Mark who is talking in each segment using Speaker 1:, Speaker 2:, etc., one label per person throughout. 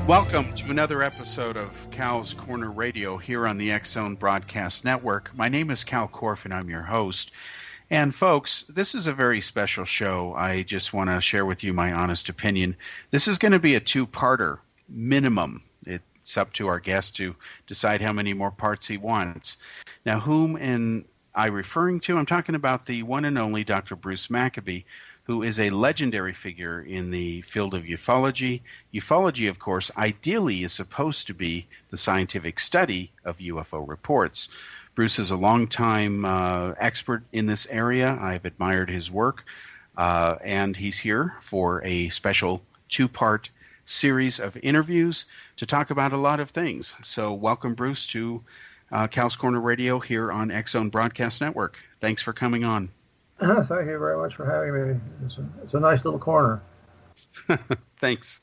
Speaker 1: Welcome to another episode of Cal's Corner Radio here on the X-Zone Broadcast Network. My name is Cal Korff and I'm your host. And folks, this is a very special show. I just want to share with you my honest opinion. This is going to be a two-parter minimum. It's up to our guest to decide how many more parts he wants. Now, whom am I referring to? I'm talking about the one and only Dr. Bruce Maccabee, who is a legendary figure in the field of ufology. Ufology, of course, ideally is supposed to be the scientific study of UFO reports. Bruce is a longtime expert in this area. I've admired his work, and he's here for a special two-part series of interviews to talk about a lot of things. So welcome, Bruce, to Cal's Corner Radio here on X-Zone Broadcast Network. Thanks for coming on.
Speaker 2: Thank you very much for having me. It's a nice little corner.
Speaker 1: Thanks.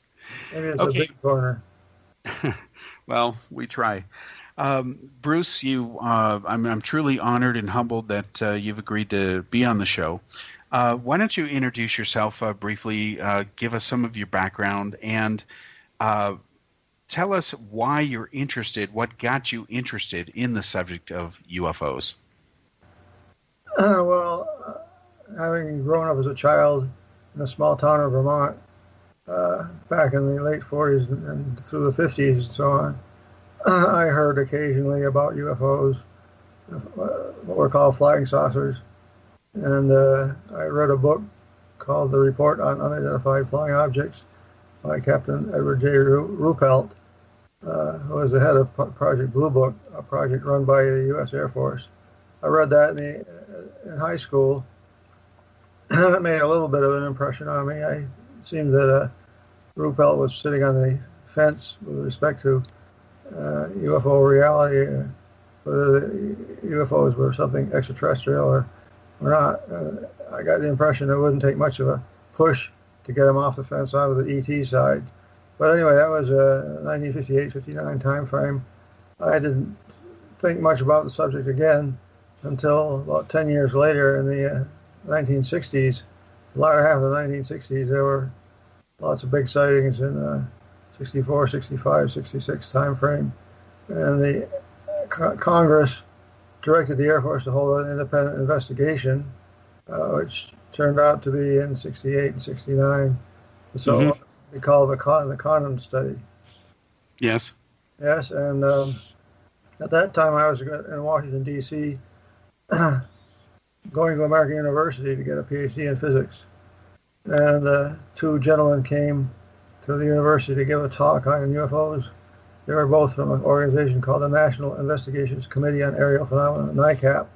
Speaker 2: Maybe it's a big corner.
Speaker 1: Well, we try. Bruce, I'm truly honored and humbled that you've agreed to be on the show. Why don't you introduce yourself briefly, give us some of your background, and tell us why you're interested, what got you interested in the subject of UFOs?
Speaker 2: Having grown up as a child in a small town of Vermont back in the late 40s and through the 50s and so on, I heard occasionally about UFOs, what were called flying saucers, and I read a book called The Report on Unidentified Flying Objects by Captain Edward J. Ruppelt, who was the head of Project Blue Book, a project run by the U.S. Air Force. I read that in high school, and it made a little bit of an impression on me. It seemed that Ruppelt was sitting on the fence with respect to UFO reality, whether the UFOs were something extraterrestrial or not. I got the impression it wouldn't take much of a push to get him off the fence onto the ET side. But anyway, that was a 1958-59 time frame. I didn't think much about the subject again until about 10 years later in the 1960s. The latter half of the 1960s, there were lots of big sightings in 64, 65, 66 time frame. And the Congress directed the Air Force to hold an independent investigation, which turned out to be in 68 and 69. So they call it the condom study.
Speaker 1: Yes.
Speaker 2: Yes, and at that time I was in Washington, D.C., going to American University to get a PhD in physics. And two gentlemen came to the university to give a talk on UFOs. They were both from an organization called the National Investigations Committee on Aerial Phenomena, NICAP.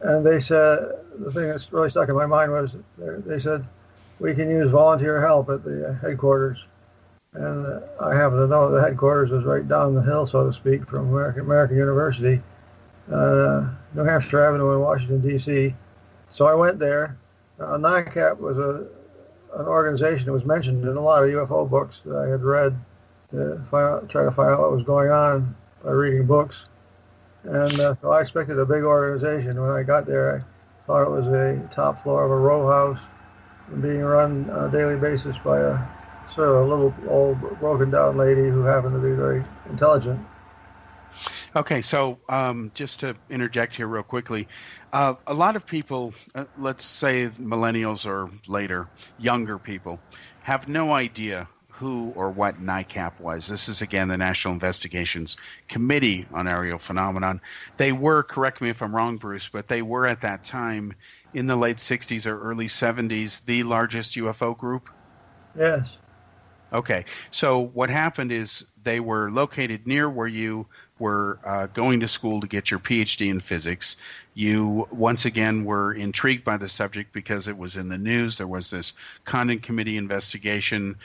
Speaker 2: And they said, the thing that's really stuck in my mind was, they said, we can use volunteer help at the headquarters. And I happen to know the headquarters was right down the hill, so to speak, from American University, New Hampshire Avenue in Washington, D.C. So I went there. NICAP was an organization that was mentioned in a lot of UFO books that I had read to try to find out what was going on by reading books. And so I expected a big organization. When I got there, I thought it was a top floor of a row house being run on a daily basis by a sort of a little old broken down lady who happened to be very intelligent.
Speaker 1: Okay, so just to interject here real quickly, a lot of people, let's say millennials or later, younger people, have no idea who or what NICAP was. This is, again, the National Investigations Committee on Aerial Phenomenon. They were, correct me if I'm wrong, Bruce, but they were at that time, in the late 60s or early 70s, the largest UFO group?
Speaker 2: Yes.
Speaker 1: Okay, so what happened is they were located near where you were going to school to get your PhD in physics. You, once again, were intrigued by the subject because it was in the news. There was this Condon Committee investigation.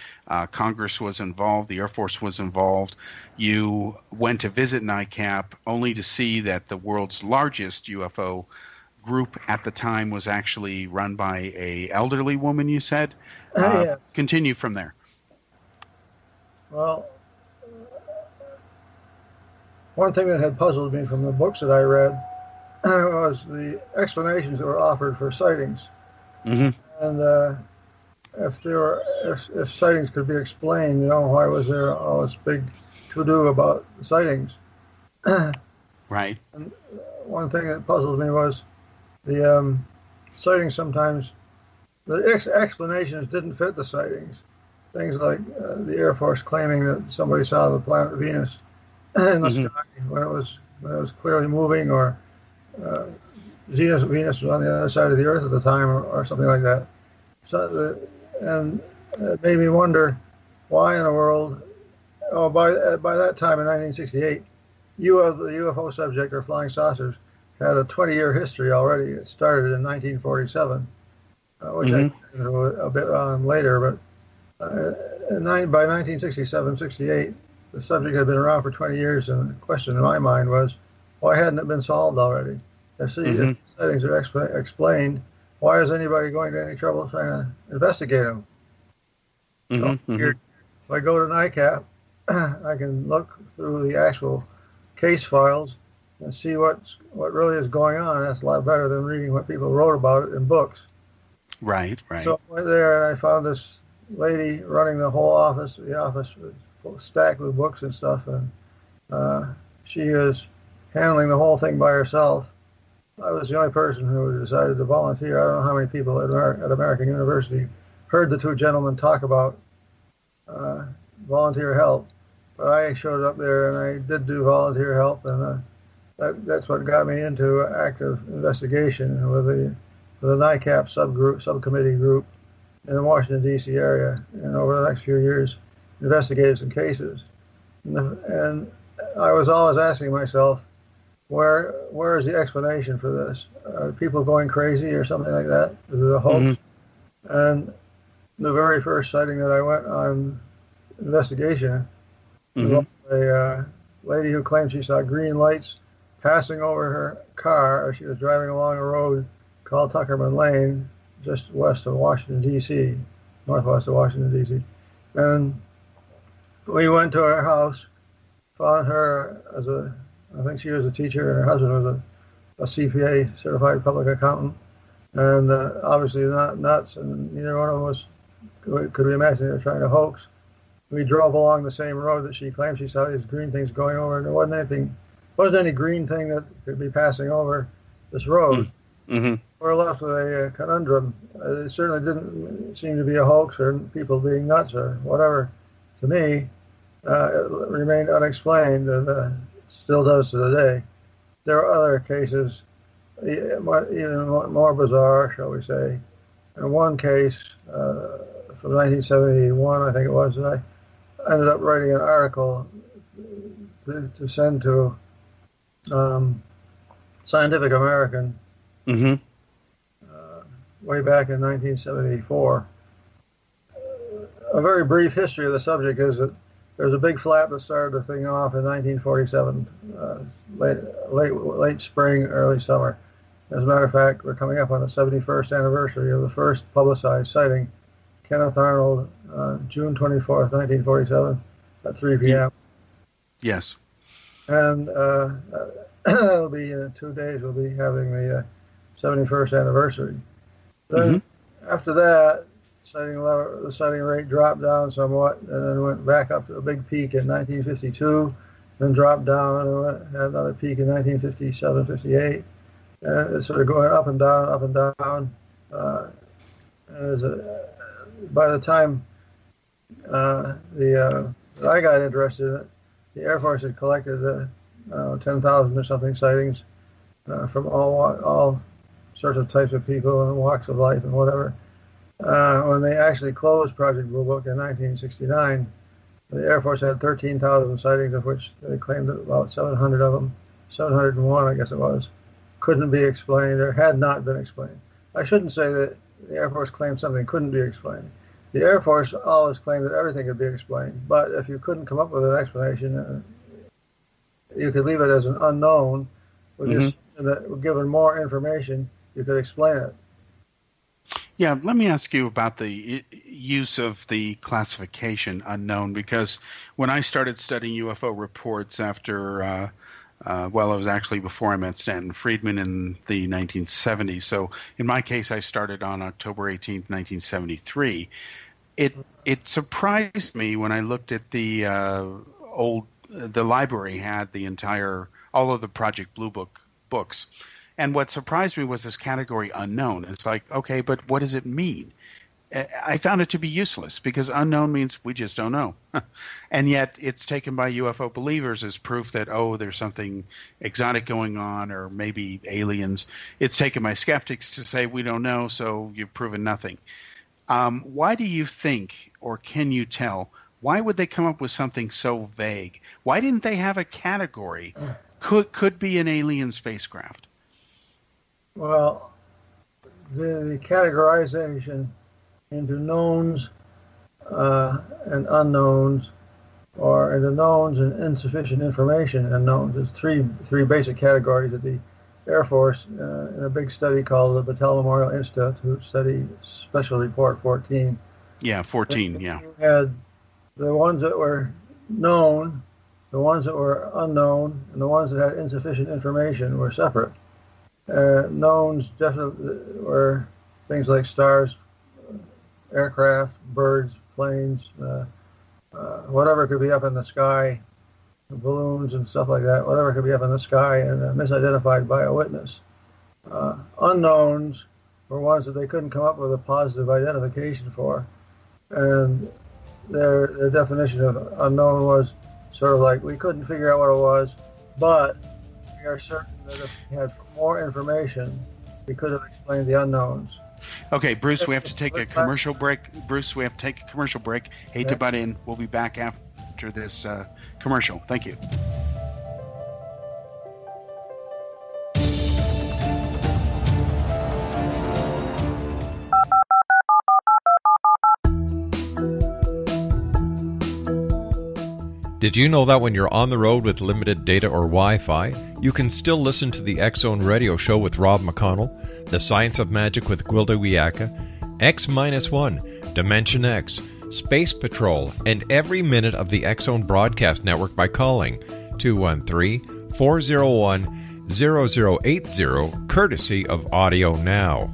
Speaker 1: Congress was involved. The Air Force was involved. You went to visit NICAP only to see that the world's largest UFO group at the time was actually run by an elderly woman, you said?
Speaker 2: Yeah.
Speaker 1: Continue from there.
Speaker 2: Well, one thing that had puzzled me from the books that I read was the explanations that were offered for sightings.
Speaker 1: Mm-hmm.
Speaker 2: And if sightings could be explained, why was there all this big to-do about sightings?
Speaker 1: Right.
Speaker 2: And one thing that puzzled me was the sightings sometimes, the explanations didn't fit the sightings. Things like the Air Force claiming that somebody saw the planet Venus in the sky when it was clearly moving, or Venus was on the other side of the Earth at the time, or something like that. So and it made me wonder why in the world. Oh, by that time in 1968, the UFO subject, or flying saucers, had a 20-year history already. It started in 1947, which I get a bit on later. But by 1967-68, the subject had been around for 20 years, and the question in my mind was, why hadn't it been solved already? If sightings are explained, why is anybody going to any trouble trying to investigate them? If I go to NICAP, I can look through the actual case files and see what really is going on. That's a lot better than reading what people wrote about it in books.
Speaker 1: Right.
Speaker 2: So I went there and I found this lady running the whole office. The office was stacked with books and stuff, and she is handling the whole thing by herself. I was the only person who decided to volunteer. I don't know how many people at American University heard the two gentlemen talk about volunteer help, but I showed up there and I did do volunteer help, and that's what got me into active investigation with the NICAP subcommittee group in the Washington D.C. area, and over the next few years investigated some cases, and I was always asking myself, where is the explanation for this? Are people going crazy or something like that? Is it a hoax? And the very first sighting that I went on investigation, a lady who claimed she saw green lights passing over her car as she was driving along a road called Tuckerman Lane, just west of Washington, D.C., northwest of Washington, D.C. And we went to her house, found her I think she was a teacher, and her husband was a CPA, certified public accountant, and obviously not nuts, and neither one of them could we imagine they were trying to hoax. We drove along the same road that she claimed she saw these green things going over, and there wasn't any green thing that could be passing over this road. We're left with a conundrum. It certainly didn't seem to be a hoax or people being nuts or whatever. To me, it remained unexplained, and still does to the day. There are other cases, even more bizarre, shall we say. In one case from 1971, I think it was, that I ended up writing an article to send to Scientific American way back in 1974. A very brief history of the subject is that there's a big flap that started the thing off in 1947, late spring, early summer. As a matter of fact, we're coming up on the 71st anniversary of the first publicized sighting, Kenneth Arnold, June 24th, 1947, at 3 p.m.
Speaker 1: Yes.
Speaker 2: And it'll be in 2 days, we'll be having the 71st anniversary. Then after that, the sighting rate dropped down somewhat, and then went back up to a big peak in 1952, then dropped down, and had another peak in 1957, 58. And it's sort of going up and down, up and down. By the time I got interested in it, the Air Force had collected 10,000 or something sightings from all sorts of types of people and walks of life and whatever. When they actually closed Project Blue Book in 1969, the Air Force had 13,000 sightings, of which they claimed that about 700 of them, 701 I guess it was, couldn't be explained or had not been explained. I shouldn't say that the Air Force claimed something couldn't be explained. The Air Force always claimed that everything could be explained, but if you couldn't come up with an explanation, you could leave it as an unknown, with the assumption that given more information, you could explain it.
Speaker 1: Yeah, let me ask you about the use of the classification unknown, because when I started studying UFO reports after Well, it was actually before I met Stanton Friedman in the 1970s. So in my case, I started on October 18th, 1973. It surprised me when I looked at the the library had all of the Project Blue Book books. And what surprised me was this category unknown. It's like, okay, but what does it mean? I found it to be useless because unknown means we just don't know. And yet it's taken by UFO believers as proof that, there's something exotic going on or maybe aliens. It's taken by skeptics to say we don't know, so you've proven nothing. Why do you think, or can you tell, why would they come up with something so vague? Why didn't they have a category? Could be an alien spacecraft.
Speaker 2: Well, the categorization into knowns and unknowns, or into knowns and insufficient information and knowns. There's three basic categories that the Air Force, in a big study called the Battelle Memorial Institute study, Special Report 14.
Speaker 1: Yeah, 14, yeah.
Speaker 2: You had the ones that were known, the ones that were unknown, and the ones that had insufficient information were separate. Knowns definitely were things like stars, aircraft, birds, planes, whatever could be up in the sky, balloons and stuff like that, whatever could be up in the sky and misidentified by a witness. Unknowns were ones that they couldn't come up with a positive identification for. And their definition of unknown was sort of like, we couldn't figure out what it was, but we are certain that if we had more information, we could have explained the unknowns.
Speaker 1: Okay, Bruce, we have to take a commercial break. Hate to butt in. We'll be back after this commercial. Thank you.
Speaker 3: Did you know that when you're on the road with limited data or Wi-Fi, you can still listen to the X-Zone Radio Show with Rob McConnell, The Science of Magic with Gwilda Wiyaka, X-1, Dimension X, Space Patrol, and every minute of the X-Zone Broadcast Network by calling 213-401-0080, courtesy of Audio Now.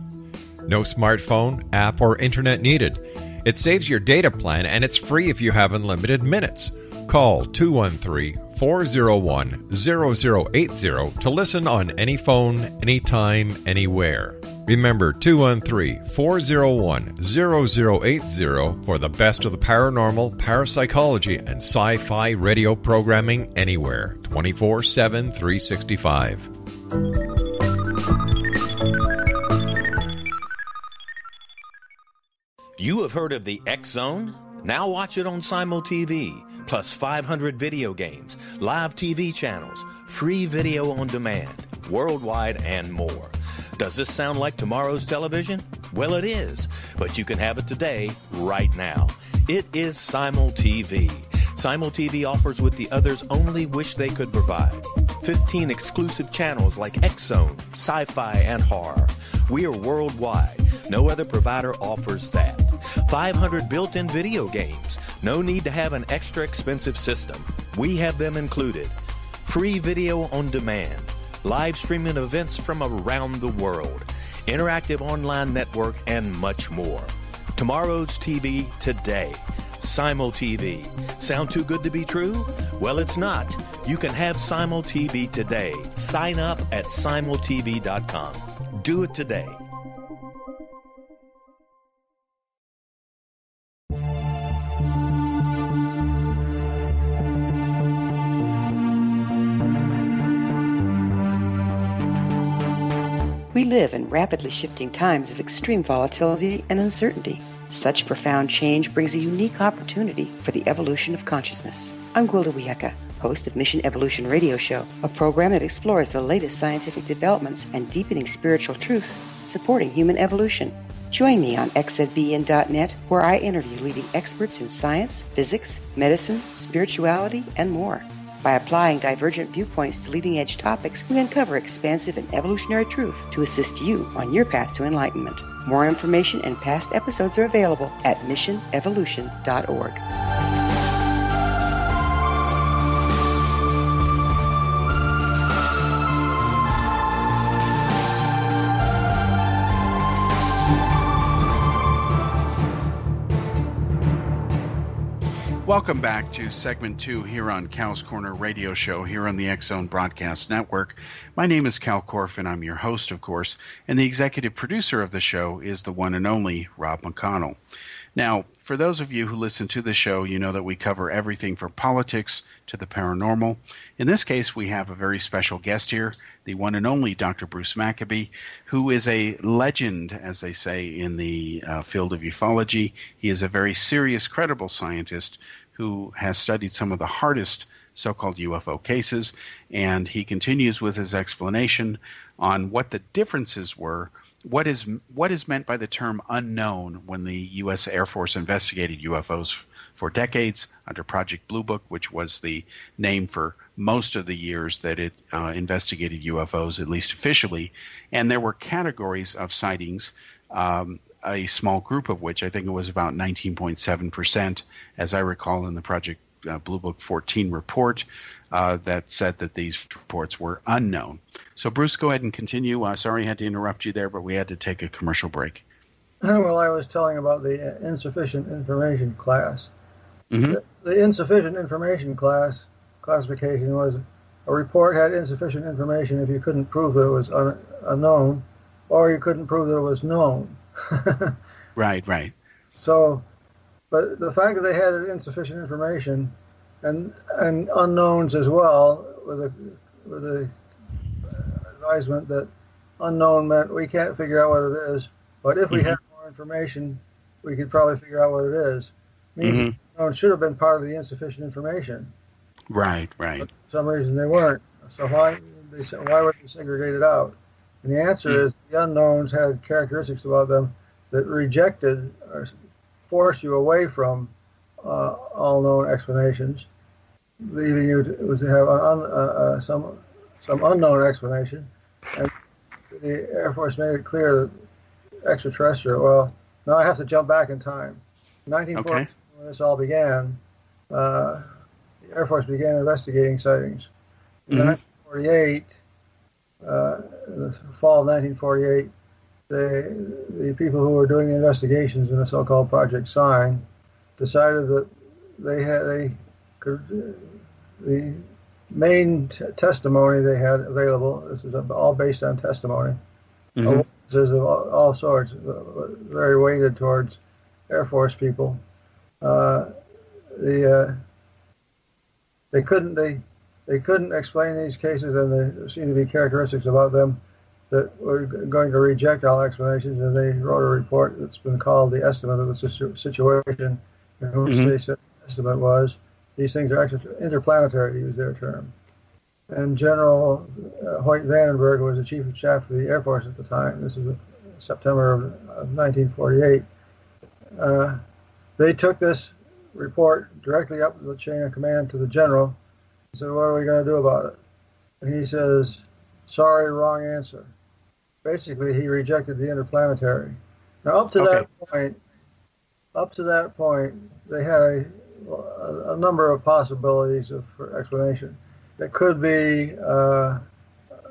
Speaker 3: No smartphone, app, or internet needed. It saves your data plan and it's free if you have unlimited minutes. Call 213-401-0080 to listen on any phone, anytime, anywhere. Remember 213-401-0080 for the best of the paranormal, parapsychology, and sci-fi radio programming anywhere, 24/7, 365.
Speaker 4: You have heard of the X-Zone? Now watch it on Simul TV. Plus 500 video games, live TV channels, free video on demand, worldwide, and more. Does this sound like tomorrow's television? Well, it is, but you can have it today, right now. It is Simul TV. Simul TV offers what the others only wish they could provide. 15 exclusive channels like X-Zone, Sci-Fi, and Horror. We are worldwide. No other provider offers that. 500 built-in video games. No need to have an extra expensive system. We have them included. Free video on demand. Live streaming events from around the world. Interactive online network and much more. Tomorrow's TV today. Simul TV. Sound too good to be true? Well, it's not. You can have Simul TV today. Sign up at simultv.com. Do it today.
Speaker 5: We live in rapidly shifting times of extreme volatility and uncertainty. Such profound change brings a unique opportunity for the evolution of consciousness. I'm Gwilda Wiyaka, host of Mission Evolution Radio Show, a program that explores the latest scientific developments and deepening spiritual truths supporting human evolution. Join me on xzbn.net, where I interview leading experts in science, physics, medicine, spirituality, and more. By applying divergent viewpoints to leading-edge topics, we uncover expansive and evolutionary truth to assist you on your path to enlightenment. More information and past episodes are available at missionevolution.org.
Speaker 1: Welcome back to segment 2 here on Cal's Corner Radio Show here on the X-Zone Broadcast Network. My name is Cal Korf, and I'm your host, of course, and the executive producer of the show is the one and only Rob McConnell. Now, for those of you who listen to the show, you know that we cover everything from politics to the paranormal. In this case, we have a very special guest here, the one and only Dr. Bruce Maccabee, who is a legend, as they say, in the field of ufology. He is a very serious, credible scientist who has studied some of the hardest so-called UFO cases, and he continues with his explanation on what the differences were. What is meant by the term unknown when the U.S. Air Force investigated UFOs for decades under Project Blue Book, which was the name for most of the years that it investigated UFOs, at least officially. And there were categories of sightings, a small group of which I think it was about 19.7%, as I recall in the Project Blue Book 14 report, that said that these reports were unknown. So, Bruce, go ahead and continue. Sorry I had to interrupt you there, but we had to take a commercial break.
Speaker 2: Well, I was telling about the insufficient information class.
Speaker 1: Mm-hmm.
Speaker 2: The insufficient information classification was a report had insufficient information if you couldn't prove that it was unknown, or you couldn't prove that it was known.
Speaker 1: Right.
Speaker 2: So, but the fact that they had insufficient information and unknowns as well, with the advisement that unknown meant we can't figure out what it is, but if we had more information, we could probably figure out what it is. Means unknown should have been part of the insufficient information.
Speaker 1: Right.
Speaker 2: But for some reason they weren't. So why would they segregate it out? And the answer is the unknowns had characteristics about them that rejected or forced you away from all known explanations, leaving you to have some unknown explanation. And the Air Force made it clear that extraterrestrial. Well, now I have to jump back in time. 1940, when this all began, the Air Force began investigating sightings. In 1948, in the fall of 1948, the people who were doing the investigations in the so-called Project Sign decided that the main testimony they had available, this is all based on testimony, of all sorts, very weighted towards Air Force people. They couldn't explain these cases, and there seemed to be characteristics about them that were going to reject all explanations, and they wrote a report that's been called the Estimate of the Situation, in which they said the estimate was these things are interplanetary, to use their term. And General Hoyt Vandenberg was the Chief of Staff for the Air Force at the time. This is September of 1948. They took this report directly up the chain of command to the general and said, what are we going to do about it? And he says, sorry, wrong answer. Basically, he rejected the interplanetary. Now, up to that point, they had a number of possibilities for explanation. It could be an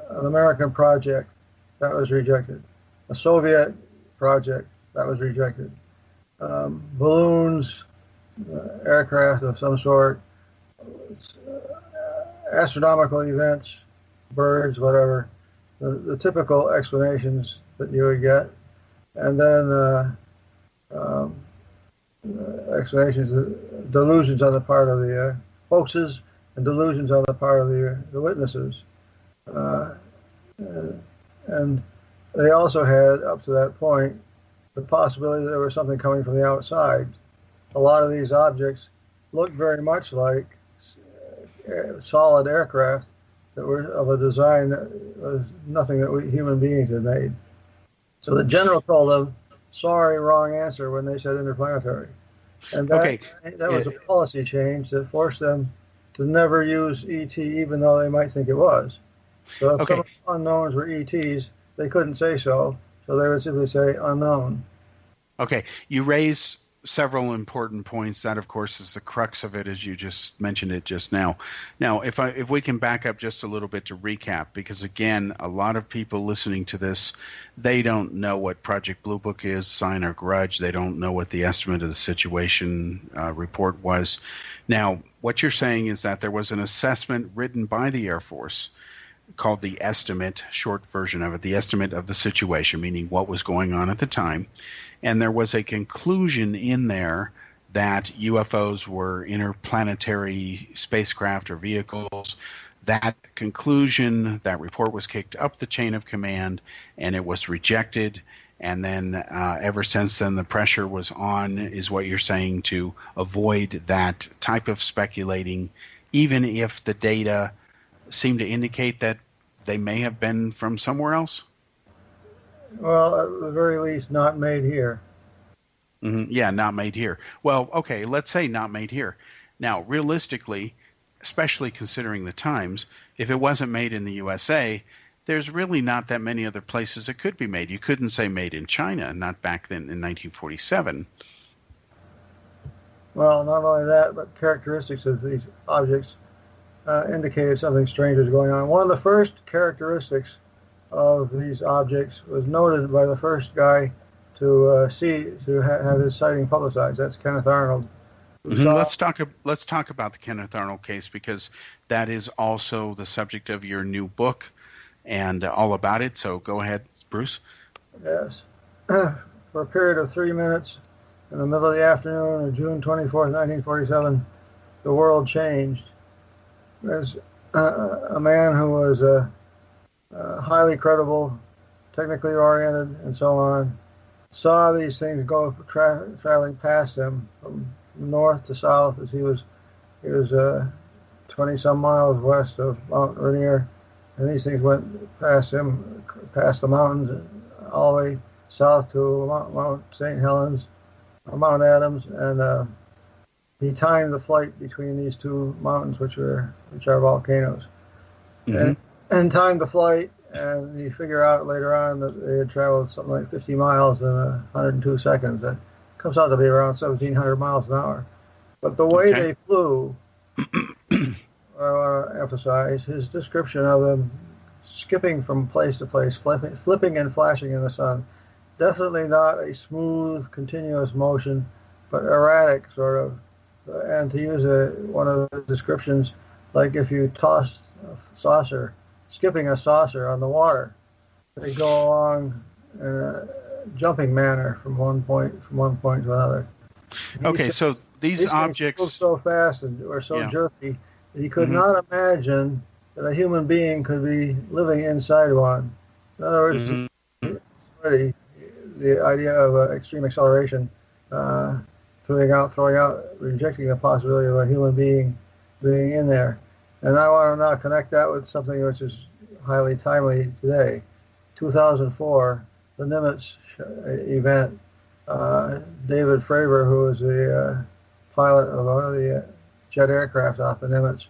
Speaker 2: American project that was rejected, a Soviet project that was rejected, balloons, aircraft of some sort, astronomical events, birds, whatever, the typical explanations that you would get, and then explanations, delusions on the part of the hoaxes, and delusions on the part of the witnesses. And they also had, up to that point, the possibility that there was something coming from the outside. A lot of these objects looked very much like solid aircraft that were of a design that was nothing that we human beings had made. So the general told them, sorry, wrong answer, when they said interplanetary. And that was a policy change that forced them to never use ET, even though they might think it was. So if some unknowns were ETs, they couldn't say so, so they would simply say unknown.
Speaker 1: Okay, you raise several important points. That, of course, is the crux of it, as you just mentioned it just now. Now, if we can back up just a little bit to recap, because again, a lot of people listening to this, they don't know what Project Blue Book is, sign or grudge. They don't know what the estimate of the situation report was. Now, what you're saying is that there was an assessment written by the Air Force called the estimate, short version of it, the estimate of the situation, meaning what was going on at the time. And there was a conclusion in there that UFOs were interplanetary spacecraft or vehicles. That conclusion, that report was kicked up the chain of command, and it was rejected. And then ever since then, the pressure was on, is what you're saying, to avoid that type of speculating, even if the data seem to indicate that they may have been from somewhere else?
Speaker 2: Well, at the very least, not made here.
Speaker 1: Mm-hmm. Yeah, not made here. Well, okay, let's say not made here. Now, realistically, especially considering the times, if it wasn't made in the USA, there's really not that many other places it could be made. You couldn't say made in China, not back then in 1947.
Speaker 2: Well, not only that, but characteristics of these objects indicated something strange was going on. One of the first characteristics of these objects was noted by the first guy to have his sighting publicized. That's Kenneth Arnold.
Speaker 1: Mm-hmm. Let's talk about the Kenneth Arnold case, because that is also the subject of your new book and all about it. So go ahead, Bruce.
Speaker 2: Yes. For a period of 3 minutes in the middle of the afternoon of June 24th, 1947, the world changed. There's a man who was highly credible, technically oriented, and so on, saw these things go traveling past him from north to south, as he was 20 some miles west of Mount Rainier, and these things went past him, past the mountains, all the way south to Mount St. Helens, Mount Adams, and he timed the flight between these two mountains, which are volcanoes,
Speaker 1: mm-hmm.
Speaker 2: and timed the flight, and you figure out later on that they had traveled something like 50 miles in 102 seconds. That comes out to be around 1,700 miles an hour. But the way they flew, I want to emphasize, his description of them skipping from place to place, flipping and flashing in the sun, definitely not a smooth, continuous motion, but erratic, sort of. And to use one of the descriptions, like if you tossed a saucer, skipping a saucer on the water, they go along in a jumping manner from one point to another.
Speaker 1: Okay, so these objects
Speaker 2: move so fast and are so jerky that he could not imagine that a human being could be living inside one. In other words, the idea of extreme acceleration, throwing out, rejecting the possibility of a human being being in there. And I want to now connect that with something which is highly timely today. 2004, the Nimitz event. David Fravor, who was the pilot of one of the jet aircraft off the Nimitz,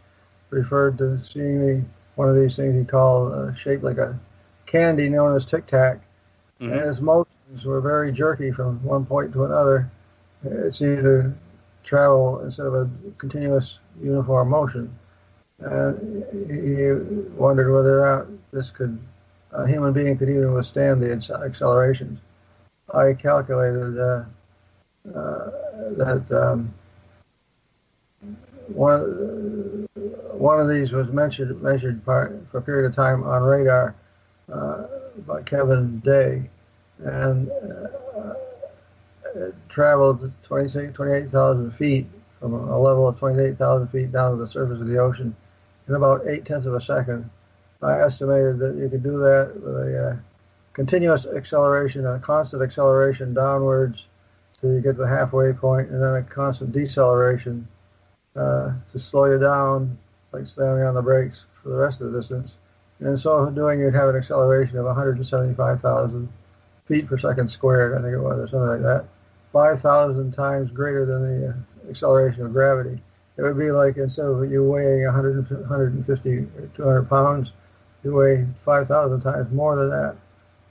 Speaker 2: referred to seeing one of these things he called shaped like a candy known as Tic Tac. Mm-hmm. And his motions were very jerky from one point to another. It seemed to travel instead of a continuous uniform motion. And he wondered whether or not a human being could even withstand the accelerations. I calculated that one of these was measured for a period of time on radar by Kevin Day, and it traveled 28,000 feet from a level of 28,000 feet down to the surface of the ocean in about 0.8 of a second. I estimated that you could do that with a continuous acceleration, a constant acceleration downwards till you get to the halfway point, and then a constant deceleration to slow you down, like slamming on the brakes for the rest of the distance. And in so doing, you'd have an acceleration of 175,000 feet per second squared, I think it was, or something like that. 5,000 times greater than the acceleration of gravity. It would be like, instead of you weighing 150 or 200 pounds, you weigh 5,000 times more than that.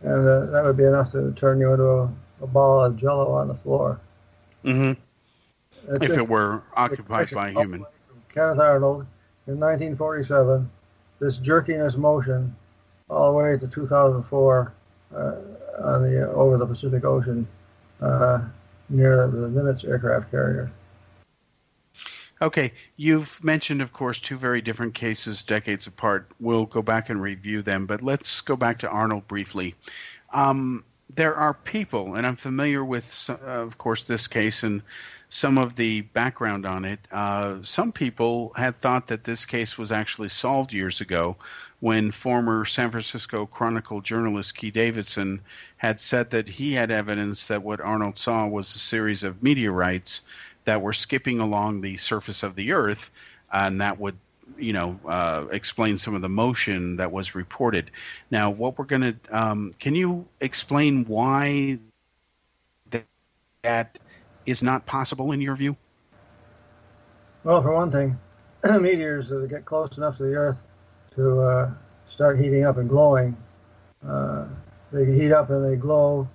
Speaker 2: And that would be enough to turn you into a ball of jello on the floor.
Speaker 1: If it were occupied by a human.
Speaker 2: Kenneth Arnold in 1947, this jerkiness motion all the way to 2004 over the Pacific Ocean near the Nimitz aircraft carrier.
Speaker 1: Okay, you've mentioned, of course, two very different cases decades apart. We'll go back and review them, but let's go back to Arnold briefly. There are people, and I'm familiar with, of course, this case and some of the background on it. Some people had thought that this case was actually solved years ago when former San Francisco Chronicle journalist Key Davidson had said that he had evidence that what Arnold saw was a series of meteorites that were skipping along the surface of the Earth, and that would, explain some of the motion that was reported. Now, what we're going to, can you explain why that is not possible in your view?
Speaker 2: Well, for one thing, meteors that get close enough to the Earth to start heating up and glowing, they heat up and they glow,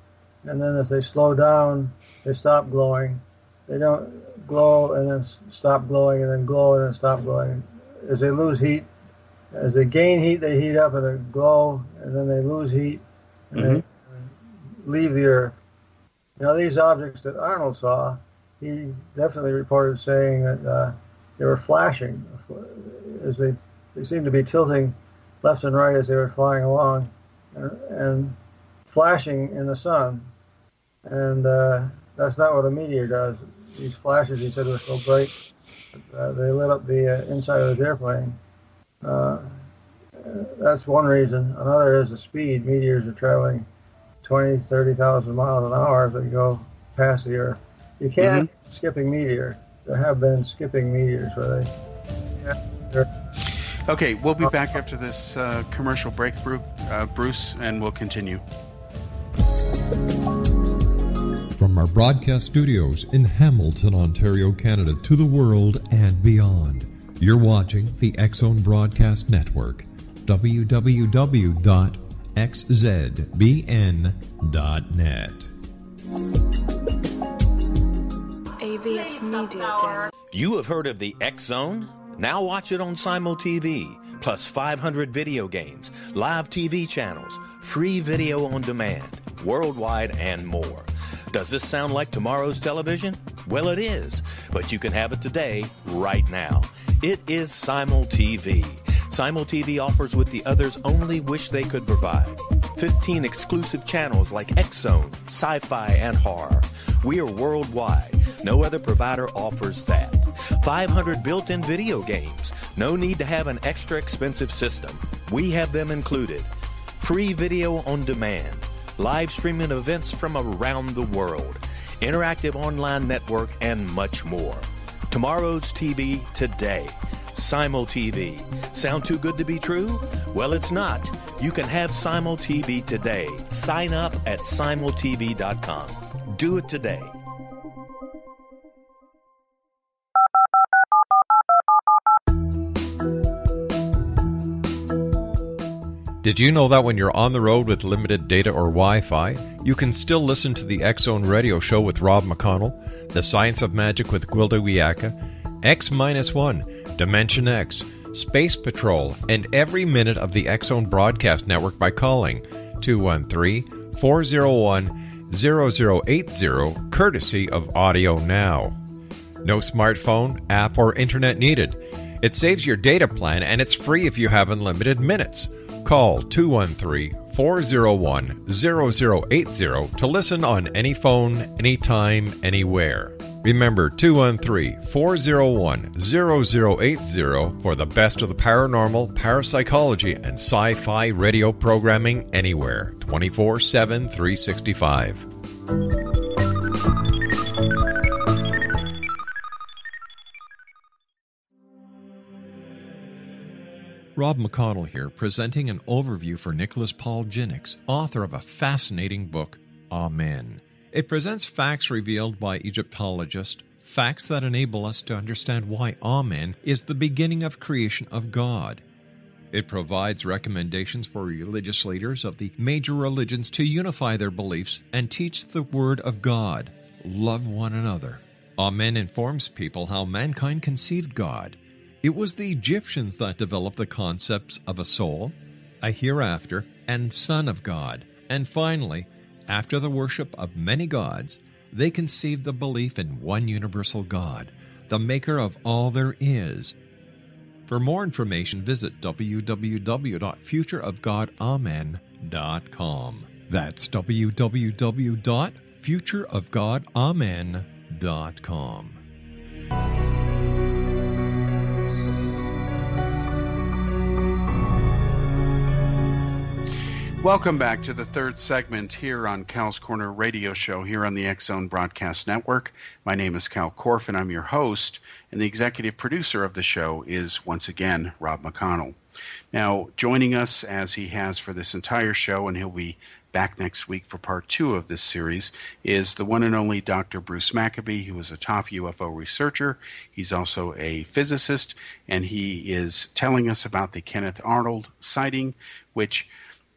Speaker 2: and then if they slow down, they stop glowing. They don't glow and then stop glowing and then glow and then stop glowing. As they lose heat, as they gain heat, they heat up and they glow, and then they lose heat and they leave the Earth. Now, these objects that Arnold saw, he definitely reported saying that they were flashing, as they seemed to be tilting left and right as they were flying along, and flashing in the sun. And that's not what a meteor does. These flashes, he said, were so bright that they lit up the inside of the airplane. That's one reason. Another is the speed. Meteors are traveling 20, 30,000 miles an hour as they go past the Earth. You can't skipping meteor. There have been skipping meteors where they...
Speaker 1: Okay, we'll be back after this commercial break, Bruce, and we'll continue.
Speaker 3: From our broadcast studios in Hamilton, Ontario, Canada, to the world and beyond, you're watching the X-Zone Broadcast Network, www.xzbn.net.
Speaker 6: AVS Media Den.
Speaker 4: You have heard of the X-Zone? Now watch it on Simul TV, plus 500 video games, live TV channels, free video on demand, worldwide, and more. Does this sound like tomorrow's television? Well, it is, but you can have it today, right now. It is Simul TV. Simul TV offers what the others only wish they could provide. 15 exclusive channels like X-Zone, Sci-Fi, and Horror. We are worldwide. No other provider offers that. 500 built-in video games. No need to have an extra expensive system. We have them included. Free video on demand. Live streaming events from around the world. Interactive online network, and much more. Tomorrow's TV today. Simul TV. Sound too good to be true? Well, it's not. You can have Simul TV today. Sign up at simultv.com. Do it today.
Speaker 3: Did you know that when you're on the road with limited data or Wi-Fi, you can still listen to the X-Zone Radio Show with Rob McConnell, The Science of Magic with Gwilda Wiyaka, X-1, Dimension X, Space Patrol, and every minute of the X-Zone Broadcast Network by calling 213-401-0080, courtesy of Audio Now. No smartphone, app, or internet needed. It saves your data plan, and it's free if you have unlimited minutes. Call 213-401-0080 to listen on any phone, anytime, anywhere. Remember 213-401-0080 for the best of the paranormal, parapsychology, and sci-fi radio programming anywhere, 24/7, 365. Rob McConnell here, presenting an overview for Nicholas Paul Jennings, author of a fascinating book, Amen. It presents facts revealed by Egyptologists, facts that enable us to understand why Amen is the beginning of creation of God. It provides recommendations for religious leaders of the major religions to unify their beliefs and teach the Word of God. love one another. Amen informs people how mankind conceived God. It was the Egyptians that developed the concepts of a soul, a hereafter, and Son of God. And finally, after the worship of many gods, they conceived the belief in one universal God, the maker of all there is. For more information, visit www.futureofgodamen.com. That's www.futureofgodamen.com.
Speaker 1: Welcome back to the third segment here on Cal's Corner radio show here on the X-Zone Broadcast Network. My name is Cal Korff, and I'm your host, and the executive producer of the show is, once again, Rob McConnell. Now, joining us as he has for this entire show, and he'll be back next week for part 2 of this series, is the one and only Dr. Bruce Maccabee, who is a top UFO researcher. He's also a physicist, and he is telling us about the Kenneth Arnold sighting, which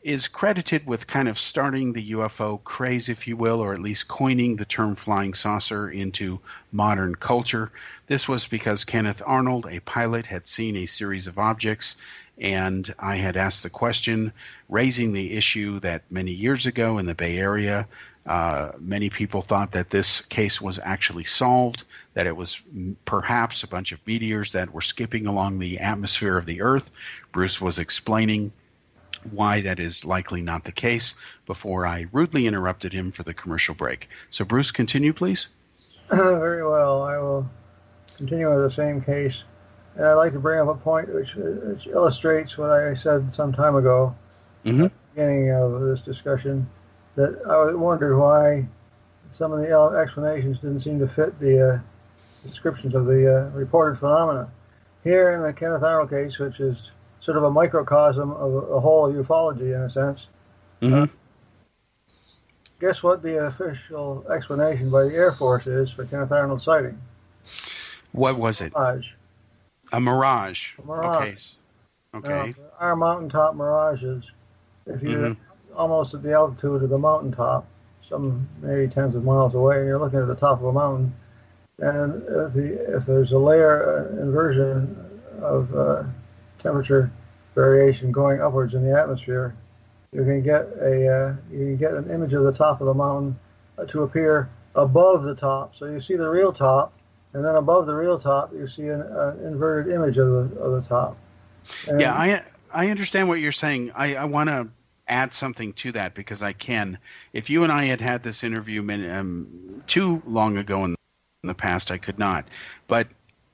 Speaker 1: is credited with kind of starting the UFO craze, if you will, or at least coining the term flying saucer into modern culture. This was because Kenneth Arnold, a pilot, had seen a series of objects, and I had asked the question, raising the issue that many years ago in the Bay Area, many people thought that this case was actually solved, that it was perhaps a bunch of meteors that were skipping along the atmosphere of the Earth. Bruce was explaining why that is likely not the case before I rudely interrupted him for the commercial break. So, Bruce, continue, please.
Speaker 2: Very well. I will continue with the same case. And I'd like to bring up a point which illustrates what I said some time ago at the beginning of this discussion, that I wondered why some of the explanations didn't seem to fit the descriptions of the reported phenomena. Here in the Kenneth Arnold case, which is sort of a microcosm of a whole ufology in a sense. Guess what the official explanation by the Air Force is for Kenneth Arnold sighting?
Speaker 1: What was it?
Speaker 2: Mirage.
Speaker 1: A mirage.
Speaker 2: A mirage.
Speaker 1: Okay.
Speaker 2: Now, our mountaintop mirages, if you're almost at the altitude of the mountaintop, some maybe tens of miles away, and you're looking at the top of a mountain, and if there's a layer inversion of temperature variation going upwards in the atmosphere, you can get an image of the top of the mountain to appear above the top. So you see the real top, and then above the real top, you see an inverted image of the top. And
Speaker 1: yeah, I understand what you're saying. I want to add something to that because I can. If you and I had this interview too long ago in the past, I could not. But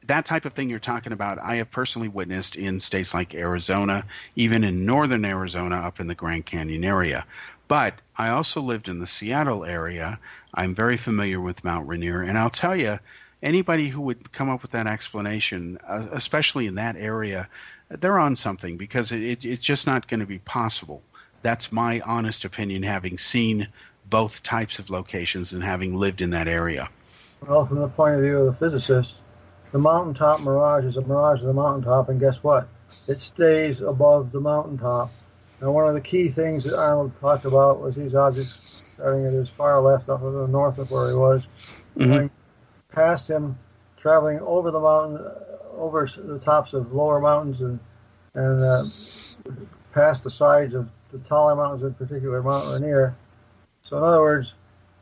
Speaker 1: that type of thing you're talking about, I have personally witnessed in states like Arizona, even in northern Arizona up in the Grand Canyon area. But I also lived in the Seattle area. I'm very familiar with Mount Rainier, and I'll tell you, anybody who would come up with that explanation, especially in that area, they're on something because it's just not going to be possible. That's my honest opinion, having seen both types of locations and having lived in that area.
Speaker 2: Well, from the point of view of the physicist, the mountaintop mirage is a mirage of the mountaintop, and guess what? It stays above the mountaintop. Now, one of the key things that Arnold talked about was these objects starting at his far left, off of the north of where he was, going past him, traveling over the mountain, over the tops of lower mountains, and past the sides of the taller mountains, in particular Mount Rainier. So, in other words,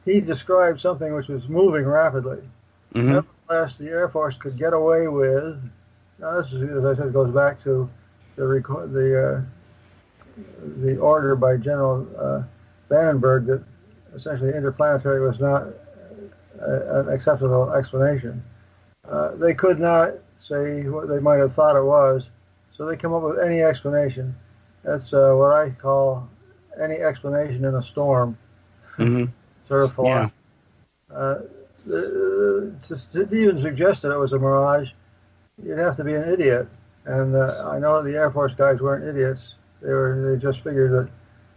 Speaker 2: he described something which was moving rapidly. Nevertheless, the Air Force could get away with. Now, this is, as I said, goes back to the order by General Vandenberg that essentially interplanetary was not an acceptable explanation. They could not say what they might have thought it was, so they come up with any explanation. That's what I call any explanation in a storm. Sort of philosophy. To even suggest that it was a mirage, you'd have to be an idiot. And I know the Air Force guys weren't idiots. They just figured that,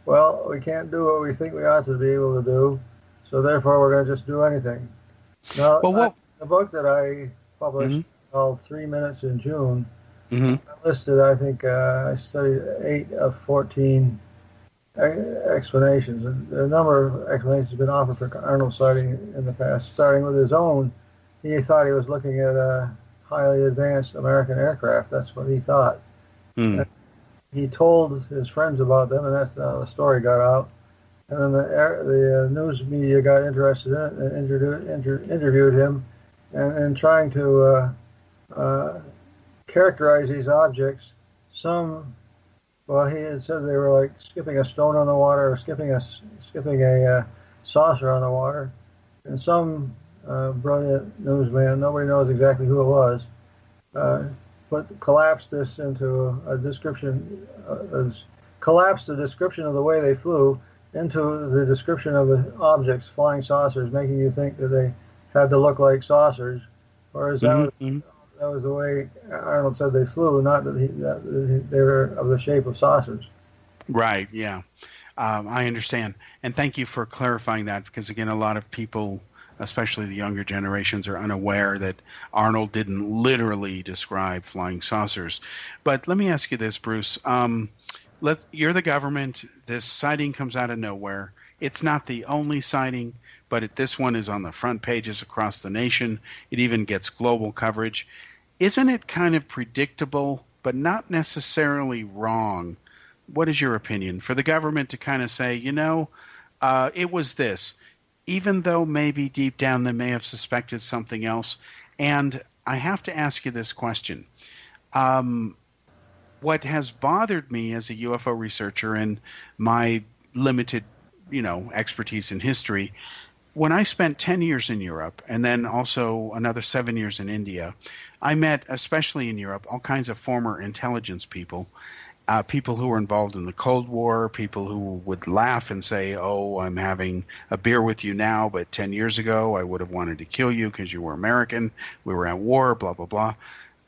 Speaker 2: well, we can't do what we think we ought to be able to do, so therefore we're going to just do anything. Now, the book that I published called 3 Minutes in June, I listed, I think, I studied 8 of 14 explanations. A number of explanations have been offered for Arnold's sighting in the past. Starting with his own, he thought he was looking at a highly advanced American aircraft. That's what he thought.
Speaker 1: Mm.
Speaker 2: He told his friends about them, and that's how the story got out. And then the news media got interested in it and interviewed him, and trying to characterize these objects. Some, well, he had said they were like skipping a stone on the water or skipping a saucer on the water. And some brilliant newsman, nobody knows exactly who it was, collapsed this into a description, collapsed the description of the way they flew into the description of the objects, flying saucers, making you think that they had to look like saucers, whereas that was the way Arnold said they flew, not that they were of the shape of saucers.
Speaker 1: Right, yeah. I understand. And thank you for clarifying that, because, again, a lot of people, especially the younger generations, are unaware that Arnold didn't literally describe flying saucers. But let me ask you this, Bruce. You're the government. This sighting comes out of nowhere. It's not the only sighting, but this one is on the front pages across the nation. It even gets global coverage. Isn't it kind of predictable, but not necessarily wrong? What is your opinion? For the government to kind of say, it was this, even though maybe deep down they may have suspected something else. And I have to ask you this question. What has bothered me as a UFO researcher and my limited, expertise in history, when I spent 10 years in Europe and then also another 7 years in India, I met, especially in Europe, all kinds of former intelligence people, people who were involved in the Cold War, people who would laugh and say, oh, I'm having a beer with you now, but 10 years ago I would have wanted to kill you because you were American, we were at war, blah, blah, blah.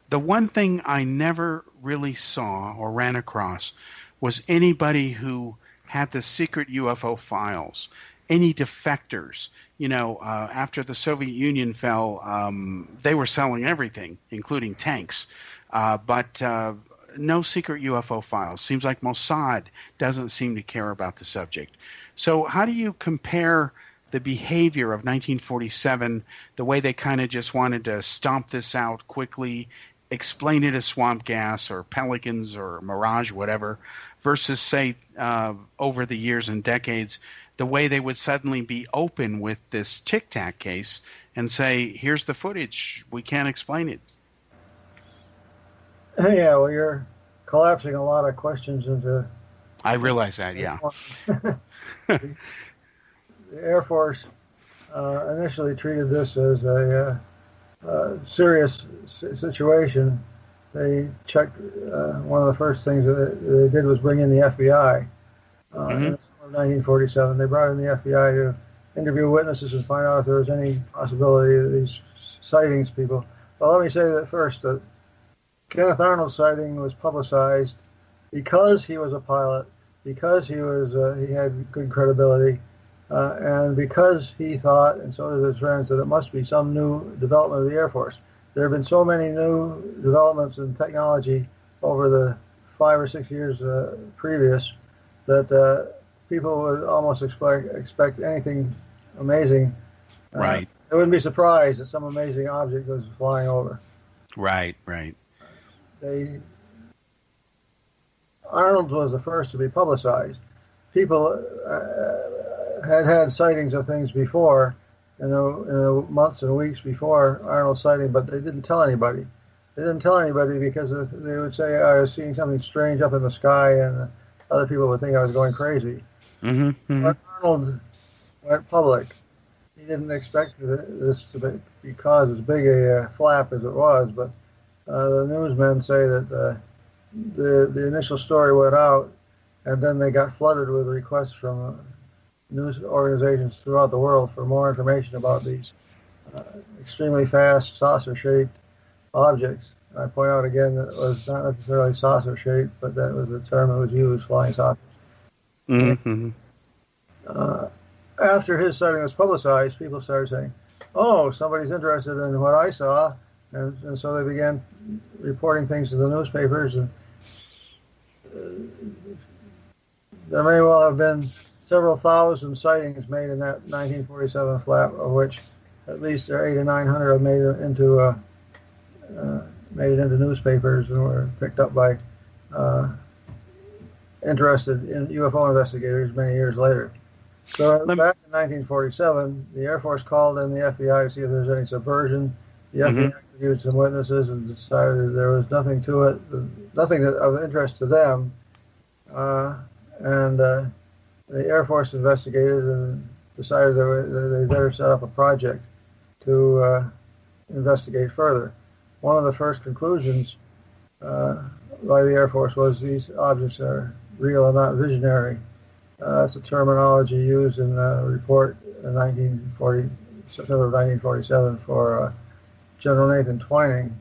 Speaker 1: The one thing I never really saw or ran across was anybody who had the secret UFO files, any defectors. After the Soviet Union fell, they were selling everything, including tanks, but no secret UFO files. Seems like Mossad doesn't seem to care about the subject. So how do you compare the behavior of 1947, the way they kind of just wanted to stomp this out quickly, explain it as swamp gas or pelicans or mirage, whatever, versus, say, over the years and decades, the way they would suddenly be open with this Tic Tac case and say, here's the footage, we can't explain it?
Speaker 2: Yeah, well, you're collapsing a lot of questions into...
Speaker 1: I realize that, yeah.
Speaker 2: The Air Force initially treated this as a serious situation. They checked, one of the first things that they did was bring in the FBI. In the summer of 1947, they brought in the FBI to interview witnesses and find out if there was any possibility of these sightings people. Well, let me say that first, that Kenneth Arnold's sighting was publicized because he was a pilot, because he had good credibility, and because he thought, and so did his friends, that it must be some new development of the Air Force. There have been so many new developments in technology over the 5 or 6 years previous that people would almost expect anything amazing.
Speaker 1: Right.
Speaker 2: They wouldn't be surprised that some amazing object was flying over.
Speaker 1: Right, right.
Speaker 2: Arnold was the first to be publicized. People had sightings of things before, in the months and weeks before Arnold's sighting, but they didn't tell anybody. They didn't tell anybody because they would say, I was seeing something strange up in the sky, and other people would think I was going crazy. When Arnold went public, he didn't expect this to be cause as big a flap as it was, but the newsmen say that the initial story went out, and then they got flooded with requests from news organizations throughout the world for more information about these extremely fast saucer-shaped objects. And I point out again that it was not necessarily saucer-shaped, but that was the term that was used, flying saucers. After his sighting was publicized, people started saying, oh, somebody's interested in what I saw, and so they began reporting things to the newspapers, and there may well have been several thousand sightings made in that 1947 flap, of which at least 800 or 900 have made it into newspapers and were picked up by interested in UFO investigators many years later. So back in 1947, the Air Force called in the FBI to see if there's any subversion. The FBI interviewed some witnesses and decided there was nothing to it, nothing of interest to them. And the Air Force investigated and decided they better set up a project to investigate further. One of the first conclusions by the Air Force was these objects are real and not visionary. That's a terminology used in a report in September of 1947 for General Nathan Twining,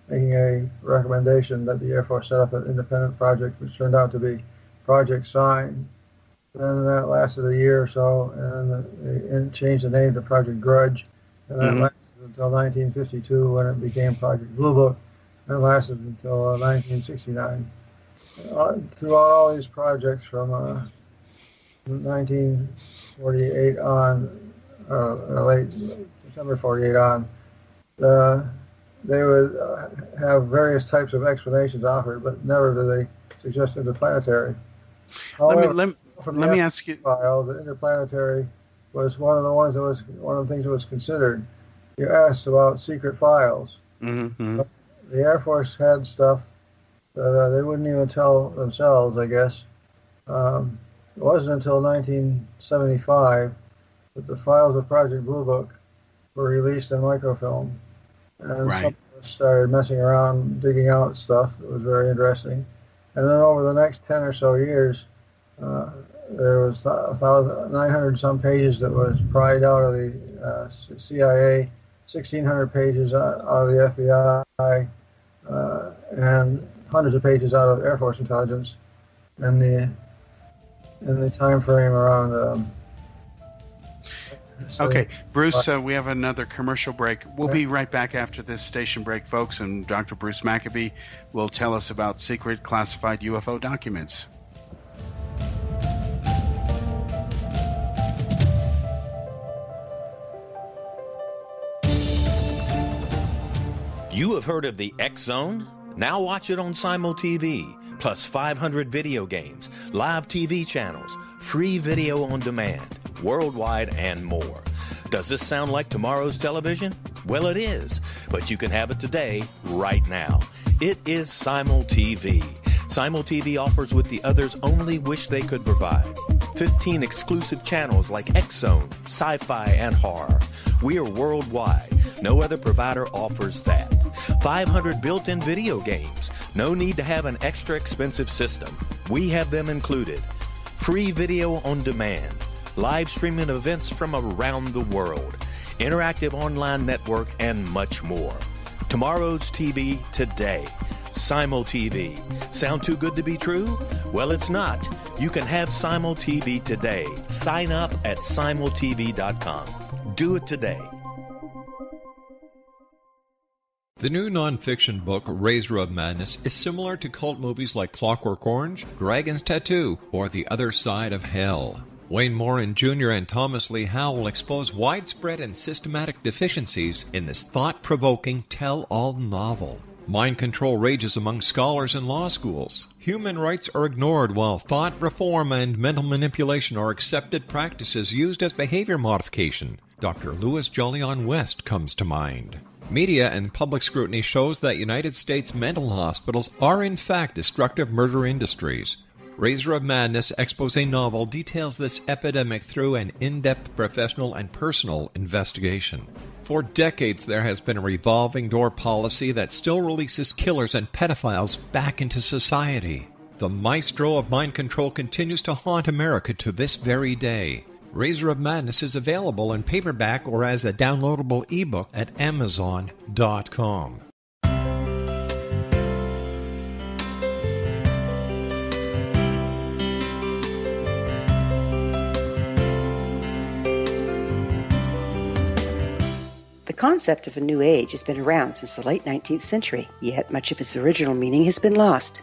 Speaker 2: making a recommendation that the Air Force set up an independent project, which turned out to be Project Sign. Then that lasted a year or so, and they changed the name to Project Grudge, and that lasted until 1952 when it became Project Blue Book, and it lasted until 1969. Throughout all these projects from 1948 on, late December 48 on, they would have various types of explanations offered, but never do they suggest interplanetary. However,
Speaker 1: let me ask you.
Speaker 2: File, the interplanetary was one of the things that was considered. You asked about secret files. The Air Force had stuff that they wouldn't even tell themselves, I guess. It wasn't until 1975 that the files of Project Blue Book were released in microfilm. And some of us started messing around, digging out stuff that was very interesting. And then over the next 10 or so years, there was 900 some pages that was pried out of the CIA, 1,600 pages out of the FBI, and hundreds of pages out of Air Force intelligence, and in the time frame around.
Speaker 1: Okay, Bruce, we have another commercial break. We'll be right back after this station break, folks, and Dr. Bruce Maccabee will tell us about secret classified UFO documents.
Speaker 4: You have heard of the X Zone? Now watch it on Simul TV, plus 500 video games, live TV channels, free video on demand, worldwide, and more. Does this sound like tomorrow's television? Well, it is, but you can have it today, right now. It is Simul TV. Simul TV offers what the others only wish they could provide. 15 exclusive channels like X Zone, sci-fi, and horror. We are worldwide. No other provider offers that. 500 built-in video games. No need to have an extra expensive system. We have them included. Free video on demand. Live streaming events from around the world. Interactive online network, and much more. Tomorrow's TV today. Simul TV. Sound too good to be true? Well, it's not. You can have Simul TV today. Sign up at simultv.com. Do it today.
Speaker 3: The new nonfiction book, Razor of Madness, is similar to cult movies like Clockwork Orange, Dragon's Tattoo, or The Other Side of Hell. Wayne Morin Jr. and Thomas Lee Howe will expose widespread and systematic deficiencies in this thought-provoking tell-all novel. Mind control rages among scholars in law schools. Human rights are ignored while thought reform and mental manipulation are accepted practices used as behavior modification. Dr. Louis Jolyon West comes to mind. Media and public scrutiny shows that United States mental hospitals are in fact destructive murder industries. Razor of Madness expose novel details this epidemic through an in-depth professional and personal investigation. For decades there has been a revolving door policy that still releases killers and pedophiles back into society. The maestro of mind control continues to haunt America to this very day. Razor of Madness is available in paperback or as a downloadable ebook at Amazon.com.
Speaker 5: The concept of a new age has been around since the late 19th century, yet much of its original meaning has been lost.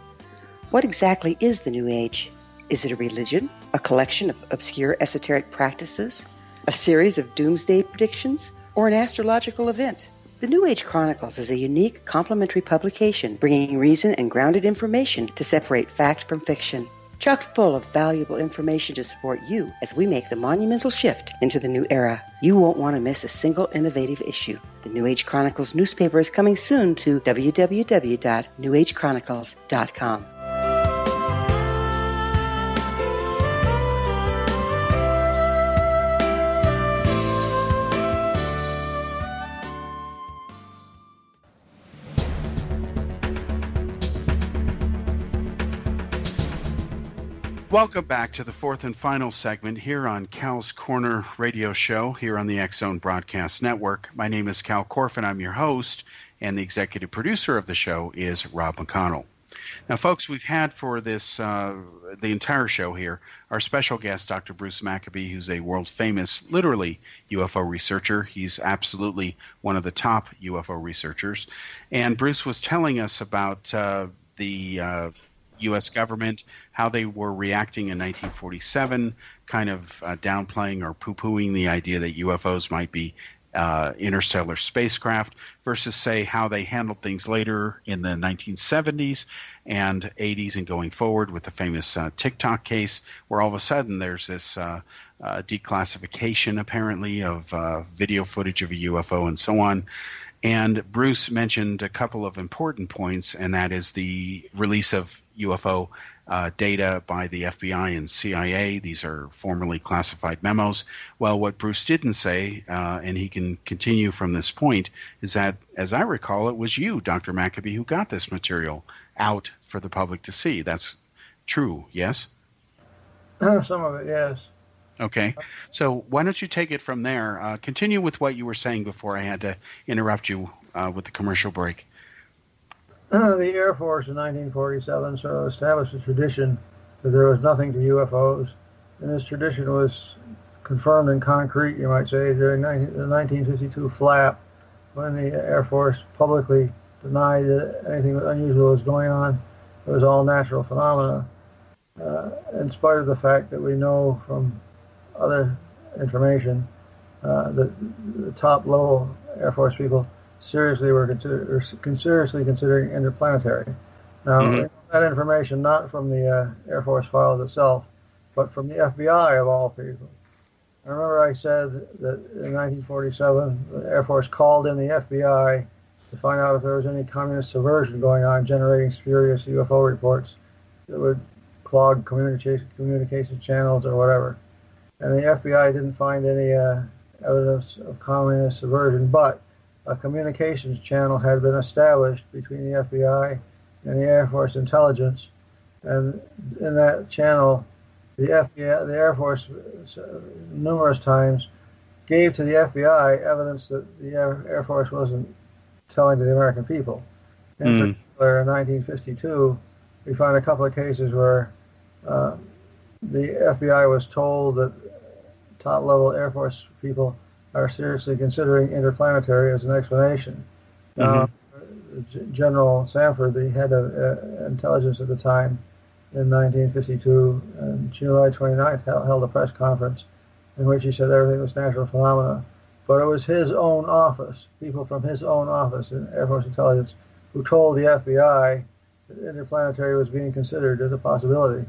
Speaker 5: What exactly is the new age? Is it a religion? A collection of obscure esoteric practices? A series of doomsday predictions? Or an astrological event? The New Age Chronicles is a unique, complementary publication bringing reason and grounded information to separate fact from fiction. Chock full of valuable information to support you as we make the monumental shift into the new era. You won't want to miss a single innovative issue. The New Age Chronicles newspaper is coming soon to www.newagechronicles.com.
Speaker 1: Welcome back to the fourth and final segment here on Cal's Corner radio show here on the X-Zone Broadcast Network. My name is Cal Corfin. I'm your host, and the executive producer of the show is Rob McConnell. Now, folks, we've had for this the entire show here our special guest, Dr. Bruce Maccabee, who's a world-famous, literally, UFO researcher. He's absolutely one of the top UFO researchers. And Bruce was telling us about the U.S. government, how they were reacting in 1947, kind of downplaying or poo-pooing the idea that UFOs might be interstellar spacecraft, versus, say, how they handled things later in the 1970s and 80s and going forward with the famous TikTok case, where all of a sudden there's this declassification, apparently, of video footage of a UFO and so on. And Bruce mentioned a couple of important points, and that is the release of UFO data by the FBI and CIA. These are formerly classified memos. Well, what Bruce didn't say, and he can continue from this point, is that, as I recall, it was you, Dr. Maccabee, who got this material out for the public to see. That's true, yes?
Speaker 2: Some of it, yes.
Speaker 1: Okay. So why don't you take it from there? Continue with what you were saying before I had to interrupt you with the commercial break.
Speaker 2: The Air Force in 1947 sort of established a tradition that there was nothing to UFOs. And this tradition was confirmed in concrete, you might say, during the 1952 flap, when the Air Force publicly denied that anything unusual was going on. It was all natural phenomena. In spite of the fact that we know from other information that the top-level Air Force people seriously considering interplanetary. Now, that information not from the Air Force files itself, but from the FBI of all people. I remember I said that in 1947, the Air Force called in the FBI to find out if there was any communist subversion going on, generating spurious UFO reports that would clog communication channels or whatever. And the FBI didn't find any evidence of communist subversion, but a communications channel had been established between the FBI and the Air Force intelligence. And in that channel, the Air Force numerous times gave to the FBI evidence that the Air Force wasn't telling to the American people. In particular, in 1952, we found a couple of cases where the FBI was told that top-level Air Force people are seriously considering interplanetary as an explanation. General Sanford, the head of intelligence at the time, in 1952, on July 29th, held a press conference in which he said everything was natural phenomena. But it was his own office, people from his own office in Air Force Intelligence, who told the FBI that interplanetary was being considered as a possibility.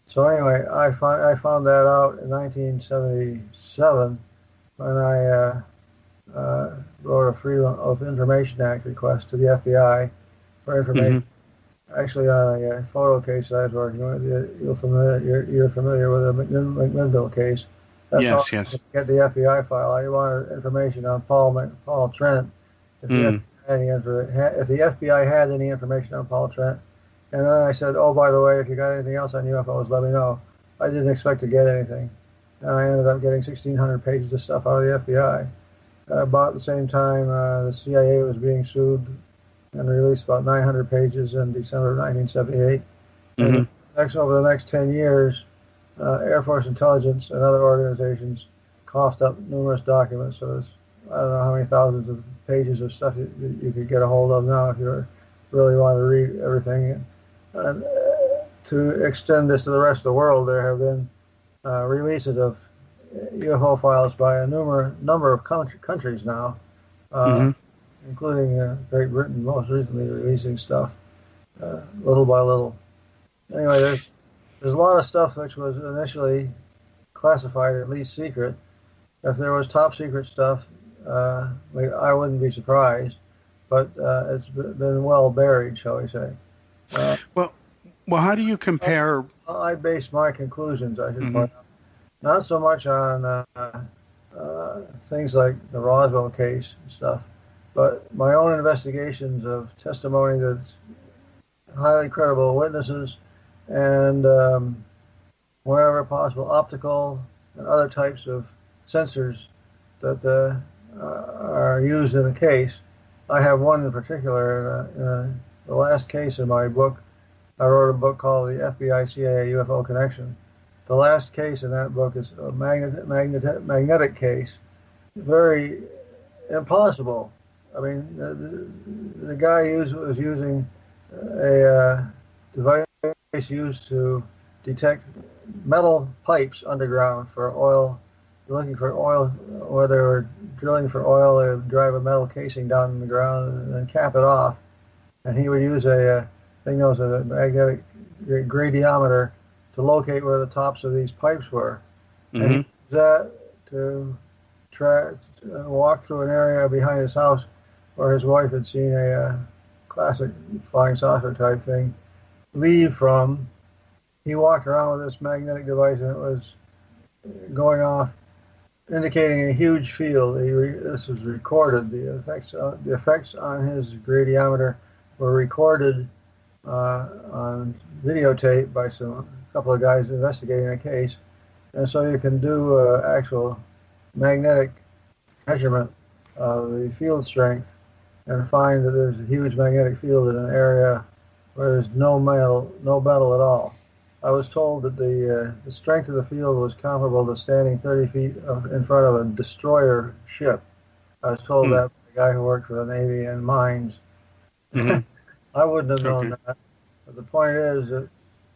Speaker 2: So anyway, I found that out in 1977 when I wrote a Freedom of Information Act request to the FBI for information. Actually, on a photo case I was working with, you're familiar with the McMinnville case. That's
Speaker 1: yes.
Speaker 2: To get the FBI file. I wanted information on Paul Trent. If the FBI had any information on Paul Trent. And then I said, oh, by the way, if you got anything else on UFOs, let me know. I didn't expect to get anything. And I ended up getting 1,600 pages of stuff out of the FBI. About the same time, the CIA was being sued and released about 900 pages in December of 1978. And over the next 10 years, Air Force Intelligence and other organizations coughed up numerous documents. So there's, I don't know how many thousands of pages of stuff you could get a hold of now if you really want to read everything. And to extend this to the rest of the world, there have been releases of UFO files by a number of countries now, including Great Britain most recently releasing stuff little by little. Anyway, there's a lot of stuff which was initially classified, at least secret. If there was top secret stuff, I wouldn't be surprised, but it's been well buried, shall we say.
Speaker 1: Well, how do you compare?
Speaker 2: I base my conclusions, I should point out, not so much on things like the Roswell case and stuff, but my own investigations of testimony that's highly credible witnesses and wherever possible optical and other types of sensors that are used in the case. I have one in particular in the last case in my book. I wrote a book called the FBI-CIA UFO Connection. The last case in that book is a magnetic case. Very impossible. I mean, the guy was using a device used to detect metal pipes underground for oil, looking for oil, where they were drilling for oil. They would drive a metal casing down in the ground and then cap it off. And he would use a thing known as a magnetic gradiometer to locate where the tops of these pipes were. And he used that to walk through an area behind his house where his wife had seen a classic flying saucer type thing leave from. He walked around with this magnetic device and it was going off, indicating a huge field. This was recorded. The effects on his gradiometer were recorded on videotape by a couple of guys investigating a case, and so you can do actual magnetic measurement of the field strength and find that there's a huge magnetic field in an area where there's no metal at all. I was told that the strength of the field was comparable to standing 30 feet in front of a destroyer ship. I was told that by a guy who worked for the Navy and mines. I wouldn't have known that. But the point is that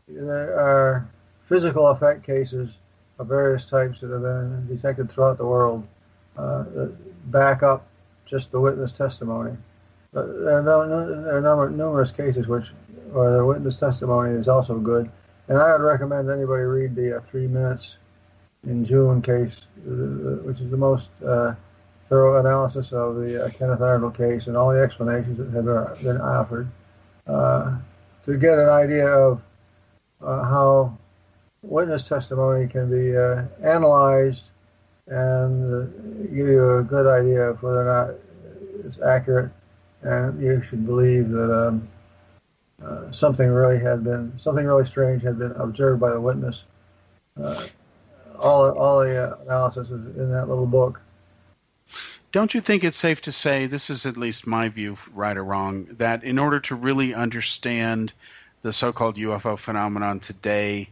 Speaker 2: there are physical effect cases of various types that have been detected throughout the world that back up just the witness testimony. But there are numerous cases where the witness testimony is also good. And I would recommend anybody read the 3 Minutes in June case, which is the most thorough analysis of the Kenneth Arnold case and all the explanations that have been offered to get an idea of how witness testimony can be analyzed and give you a good idea of whether or not it's accurate, and you should believe that something really strange had been observed by the witness. All the analysis is in that little book.
Speaker 1: Don't you think it's safe to say, this is at least my view, right or wrong, that in order to really understand the so-called UFO phenomenon today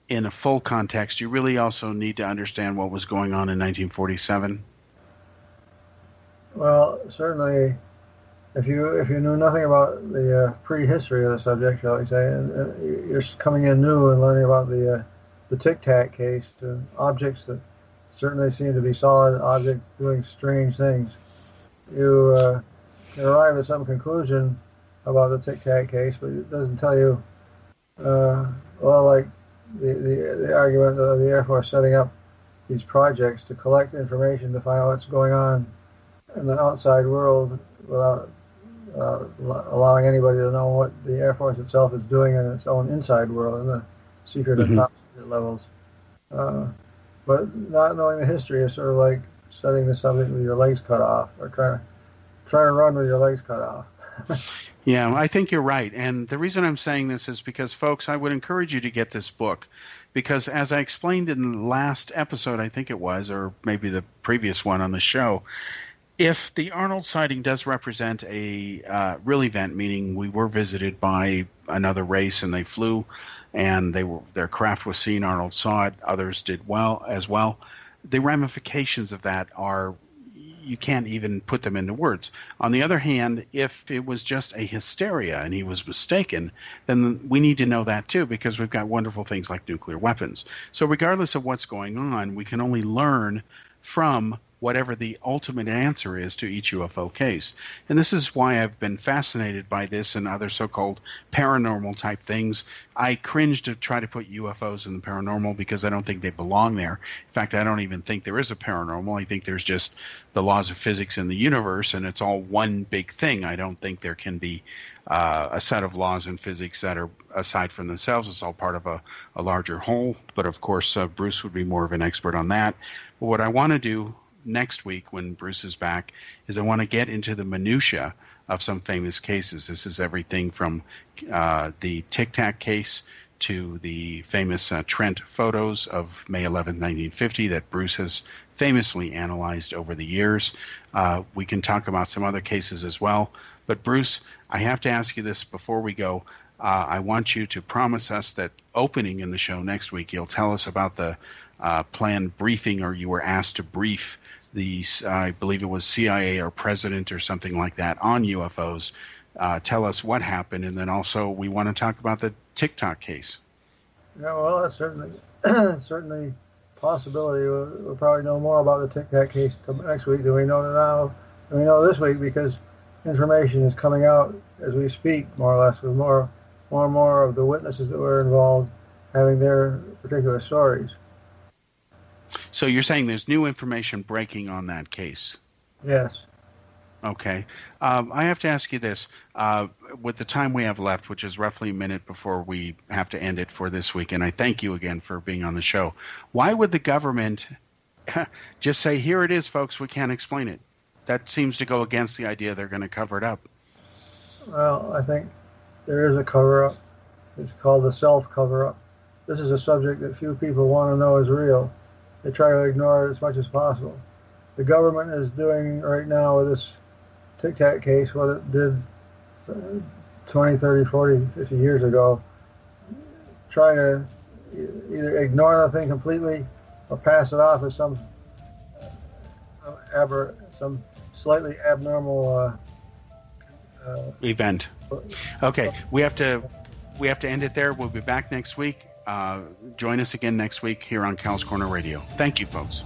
Speaker 1: in a full context, you really also need to understand what was going on in 1947?
Speaker 2: Well, certainly, if you knew nothing about the prehistory of the subject, shall we say, and you're coming in new and learning about the Tic Tac case, to objects that certainly seem to be solid objects doing strange things, you can arrive at some conclusion about the Tic Tac case, but it doesn't tell you, like the argument of the Air Force setting up these projects to collect information to find out what's going on in the outside world without allowing anybody to know what the Air Force itself is doing in its own inside world, in the secret and top secret levels. But not knowing the history is sort of like studying the subject with your legs cut off, or trying to run with your legs cut off.
Speaker 1: Yeah, I think you're right. And the reason I'm saying this is because, folks, I would encourage you to get this book, because as I explained in the last episode, I think it was, or maybe the previous one on the show, if the Arnold sighting does represent a real event, meaning we were visited by another race and they flew and their craft was seen, Arnold saw it, others did well as well, the ramifications of that are you can't even put them into words. On the other hand, if it was just a hysteria and he was mistaken, then we need to know that too, because we've got wonderful things like nuclear weapons. So regardless of what's going on, we can only learn from whatever the ultimate answer is to each UFO case. And this is why I've been fascinated by this and other so-called paranormal type things. I cringe to try to put UFOs in the paranormal because I don't think they belong there. In fact, I don't even think there is a paranormal. I think there's just the laws of physics in the universe, and it's all one big thing. I don't think there can be a set of laws in physics that are aside from themselves. It's all part of a larger whole. But of course, Bruce would be more of an expert on that. But what I want to do next week when Bruce is back is I want to get into the minutia of some famous cases. This is everything from the Tic Tac case to the famous Trent photos of May 11, 1950 that Bruce has famously analyzed over the years. We can talk about some other cases as well. But Bruce, I have to ask you this before we go. I want you to promise us that opening in the show next week, you'll tell us about the planned briefing, or you were asked to brief the, I believe it was CIA or president or something like that on UFOs. Tell us what happened, and then also we want to talk about the TikTok case.
Speaker 2: Yeah, well, that's certainly possibility. We'll probably know more about the TikTok case next week than we know now. Than we know this week, because information is coming out as we speak, more or less, with more and more of the witnesses that were involved having their particular stories.
Speaker 1: So you're saying there's new information breaking on that case?
Speaker 2: Yes.
Speaker 1: Okay. I have to ask you this. With the time we have left, which is roughly a minute before we have to end it for this week, and I thank you again for being on the show, why would the government just say, here it is, folks, we can't explain it? That seems to go against the idea they're going to cover it up.
Speaker 2: Well, I think there is a cover-up. It's called the self-cover-up. This is a subject that few people want to know is real. They try to ignore it as much as possible. The government is doing right now with this Tic Tac case what it did 20, 30, 40, 50 years ago, trying to either ignore the thing completely or pass it off as some slightly abnormal
Speaker 1: event. Okay, we have to end it there. We'll be back next week. Join us again next week here on Cal's Corner Radio. Thank you, folks.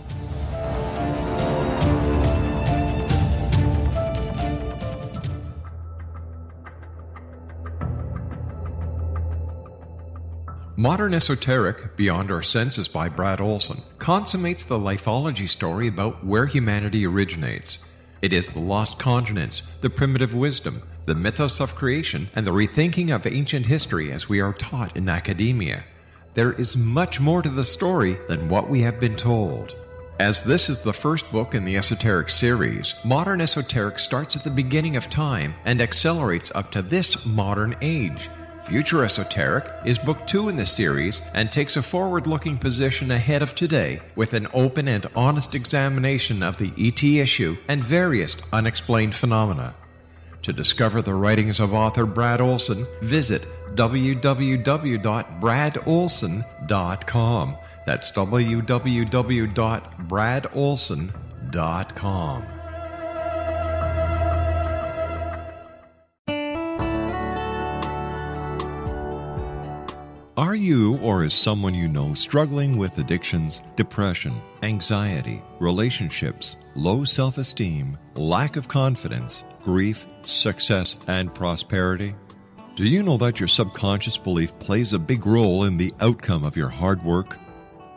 Speaker 3: Modern Esoteric, Beyond Our Senses by Brad Olson, consummates the lifeology story about where humanity originates. It is the lost continents, the primitive wisdom, the mythos of creation, and the rethinking of ancient history as we are taught in academia. There is much more to the story than what we have been told. As this is the first book in the Esoteric series, Modern Esoteric starts at the beginning of time and accelerates up to this modern age. Future Esoteric is book 2 in the series and takes a forward-looking position ahead of today with an open and honest examination of the ET issue and various unexplained phenomena. To discover the writings of author Brad Olson, visit www.bradolson.com. That's www.bradolson.com. Are you or is someone you know struggling with addictions, depression, anxiety, relationships, low self-esteem, lack of confidence, grief, success, and prosperity? Do you know that your subconscious belief plays a big role in the outcome of your hard work?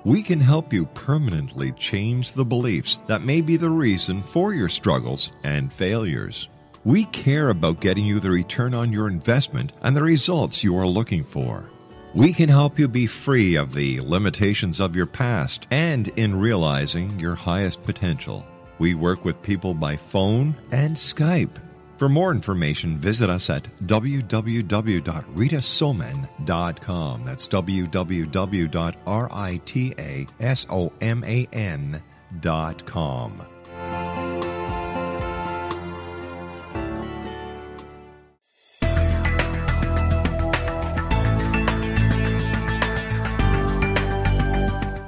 Speaker 3: We can help you permanently change the beliefs that may be the reason for your struggles and failures. We care about getting you the return on your investment and the results you are looking for. We can help you be free of the limitations of your past and in realizing your highest potential. We work with people by phone and Skype. For more information, visit us at www.ritasoman.com. That's www.ritasoman.com.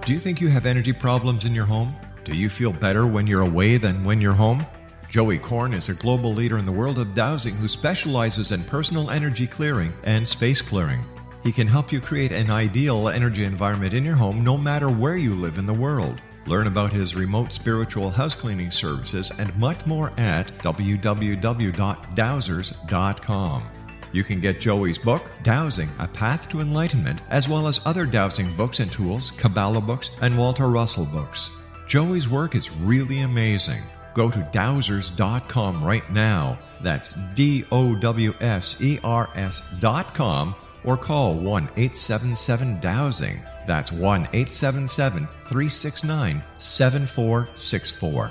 Speaker 3: Do you think you have energy problems in your home? Do you feel better when you're away than when you're home? Joey Korn is a global leader in the world of dowsing who specializes in personal energy clearing and space clearing. He can help you create an ideal energy environment in your home no matter where you live in the world. Learn about his remote spiritual house cleaning services and much more at www.dowsers.com. You can get Joey's book, Dowsing, A Path to Enlightenment, as well as other dowsing books and tools, Kabbalah books, and Walter Russell books. Joey's work is really amazing. Go to dowsers.com right now. That's DOWSERS.com or call 1-877-DOWSING. That's 1-877-369-7464.